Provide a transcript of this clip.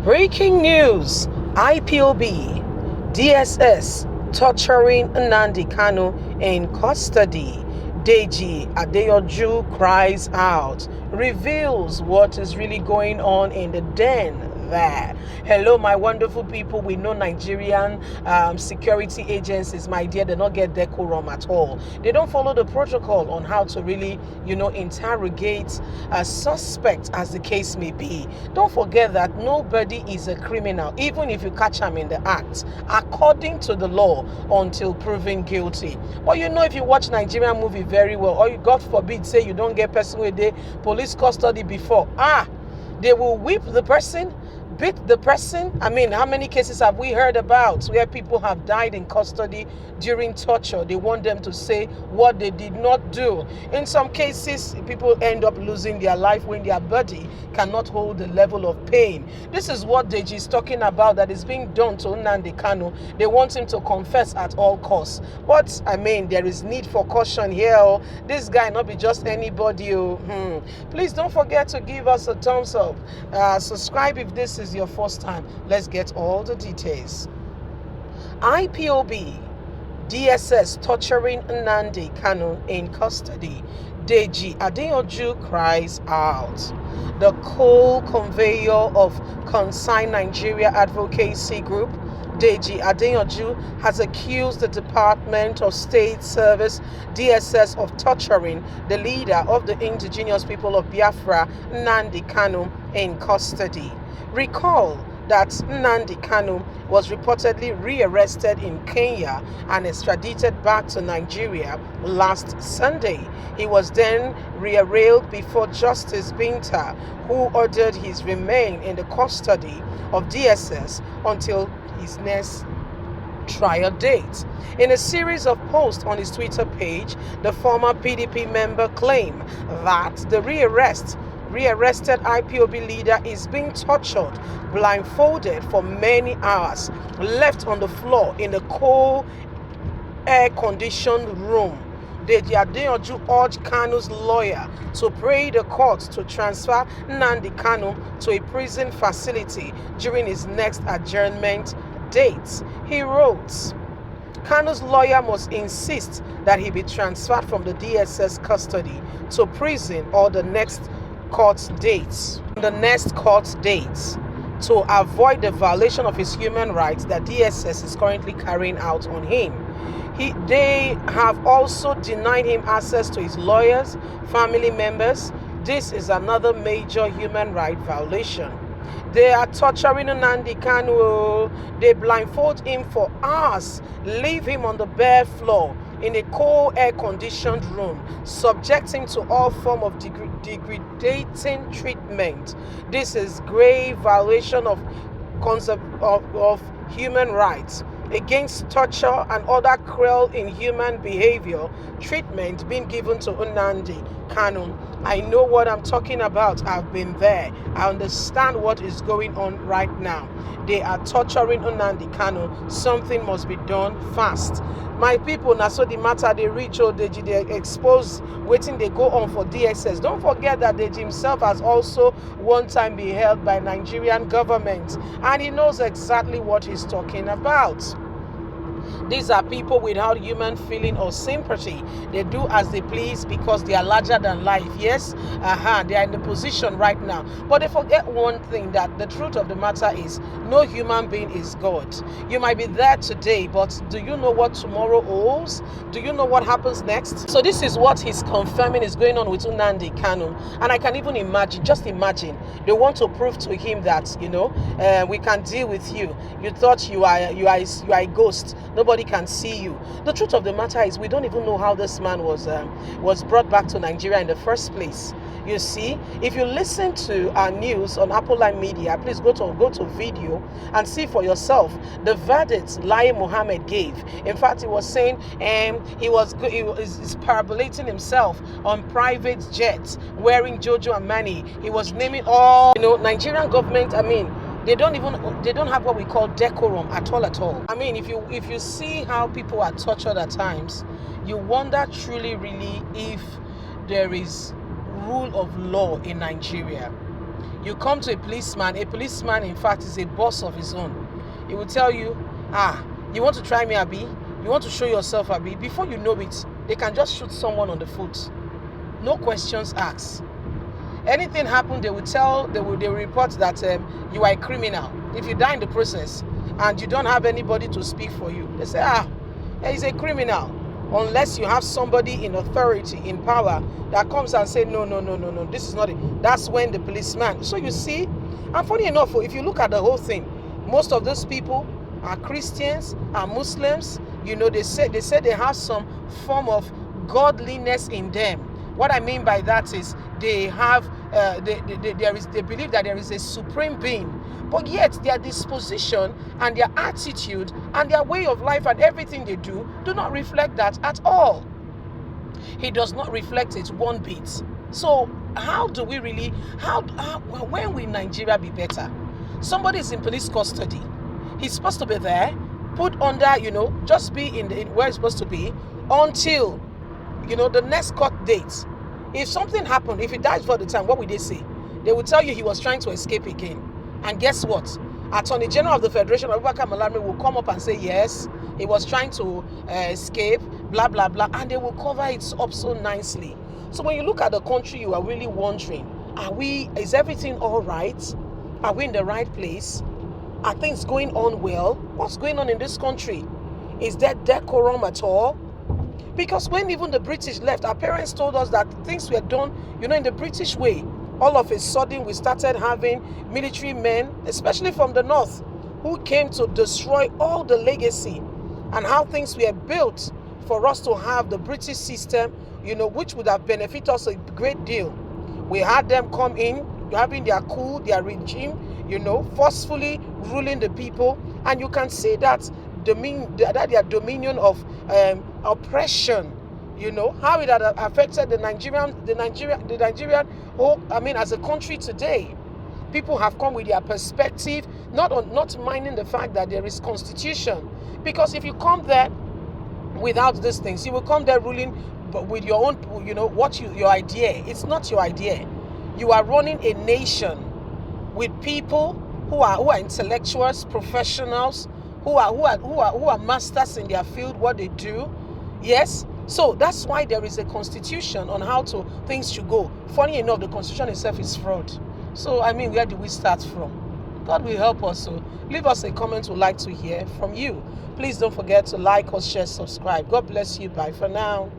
Breaking news, IPOB, DSS torturing Nnamdi Kanu in custody. Deji Adeyanju cries out, reveals what is really going on in the den there. Hello, my wonderful people. We know Nigerian security agencies, my dear, they don't get decorum at all. They don't follow the protocol on how to really, interrogate a suspect, as the case may be. Don't forget that nobody is a criminal, even if you catch them in the act, according to the law, until proven guilty. But if you watch Nigerian movie very well, or you, God forbid, say you don't get person with the police custody before, they will whip the person, beat the person. I mean, how many cases have we heard about where people have died in custody during torture? They want them to say what they did not do. In some cases, people end up losing their life when their body cannot hold the level of pain. This is what Deji is talking about that is being done to Nnamdi Kanu. They want him to confess at all costs. But, I mean, there is need for caution here. This guy not be just anybody. Please don't forget to give us a thumbs up. Subscribe if this is your first time. Let's get all the details. IPOB, DSS torturing Nnamdi Kanu in custody. Deji Adeyanju cries out. The co-conveyor of Concern Nigeria Advocacy Group, Deji Adeyanju, has accused the Department of State Service, DSS, of torturing the leader of the indigenous people of Biafra, Nnamdi Kanu, in custody. Recall that Nnamdi Kanu was reportedly rearrested in Kenya and extradited back to Nigeria last Sunday. He was then rearrayed before Justice Binta, who ordered his remain in the custody of DSS until his next trial date. In a series of posts on his Twitter page, the former PDP member claimed that the rearrested IPOB leader is being tortured, blindfolded for many hours, left on the floor in a cold, air-conditioned room. Deji Adeyanju urged Kanu's lawyer to pray the court to transfer Nnamdi Kanu to a prison facility during his next adjournment date. He wrote, Kanu's lawyer must insist that he be transferred from the DSS custody to prison or the next court dates. To avoid the violation of his human rights that DSS is currently carrying out on him. They have also denied him access to his lawyers, family members. This is another major human right violation. They are torturing Nnamdi Kanu. They blindfold him for hours, leave him on the bare floor in a cold, air-conditioned room, subject him to all form of degrading treatment. This is grave violation of human rights, against torture and other cruel, inhuman behavior, treatment being given to Nnamdi Kanu. I know what I'm talking about. I've been there. I understand what is going on right now. They are torturing Nnamdi Kanu. Something must be done fast. My people, now so the matter they reach, they expose waiting they go on for DSS. Don't forget that Deji himself has also one time been held by Nigerian government, and he knows exactly what he's talking about. These are people without human feeling or sympathy. They do as they please because they are larger than life. Yes, they are in the position right now. But they forget one thing, that the truth of the matter is no human being is God. You might be there today, but do you know what tomorrow holds? Do you know what happens next? So this is what he's confirming is going on with Nnamdi Kanu. And I can even imagine, just imagine, they want to prove to him that, we can deal with you. You thought you are a ghost. Nobody can see you. The truth of the matter is we don't even know how this man was brought back to Nigeria in the first place. You see, if you listen to our news on Apple Line Media, please go to video and see for yourself the verdict Lai Mohammed gave. In fact, he was saying he was parabolating himself on private jets, wearing Jojo and Manny. He was naming all Nigerian government. I mean, they don't have what we call decorum at all. I mean, if you see how people are tortured at times, you wonder truly, really, if there is rule of law in Nigeria. You come to a policeman in fact is a boss of his own. He will tell you, you want to try me, Abi? You want to show yourself, Abi? Before you know it, they can just shoot someone on the foot. No questions asked. Anything happen, they will report that you are a criminal. If you die in the process and you don't have anybody to speak for you, they say, he's a criminal. Unless you have somebody in authority, in power, that comes and say, no, this is not it. That's when the policeman. So you see, and funny enough, if you look at the whole thing, most of those people are Christians, are Muslims. They say they have some form of godliness in them. What I mean by that is they have they believe that there is a supreme being, but yet their disposition and their attitude and their way of life and everything they do not reflect that at all. He does not reflect it one bit. So how do we really, when will Nigeria be better? Somebody is in police custody. He's supposed to be there, put under, just be in where he's supposed to be until, the next court date. If something happened, if he dies for the time, what will they say? They will tell you he was trying to escape again. And guess what? Attorney General of the Federation, Abubakar Malami, will come up and say, yes, he was trying to escape, blah, blah, blah. And they will cover it up so nicely. So when you look at the country, you are really wondering, is everything all right? Are we in the right place? Are things going on well? What's going on in this country? Is there decorum at all? Because when even the British left, our parents told us that things were done, in the British way. All of a sudden, we started having military men, especially from the north, who came to destroy all the legacy and how things were built for us to have the British system, which would have benefited us a great deal. We had them come in, having their coup, their regime, forcefully ruling the people. And you can see that their dominion of oppression, how it had affected the Nigerian whole, as a country today. People have come with their perspective, not minding the fact that there is constitution. Because if you come there without these things, you will come there ruling with your own, your idea. It's not your idea. You are running a nation with people who are intellectuals, professionals, who are masters in their field, what they do. Yes. So that's why there is a constitution on how things should go. Funny enough, the constitution itself is fraud. So where do we start from? God will help us. So leave us a comment. We'd like to hear from you. Please don't forget to like us, share, subscribe. God bless you. Bye for now.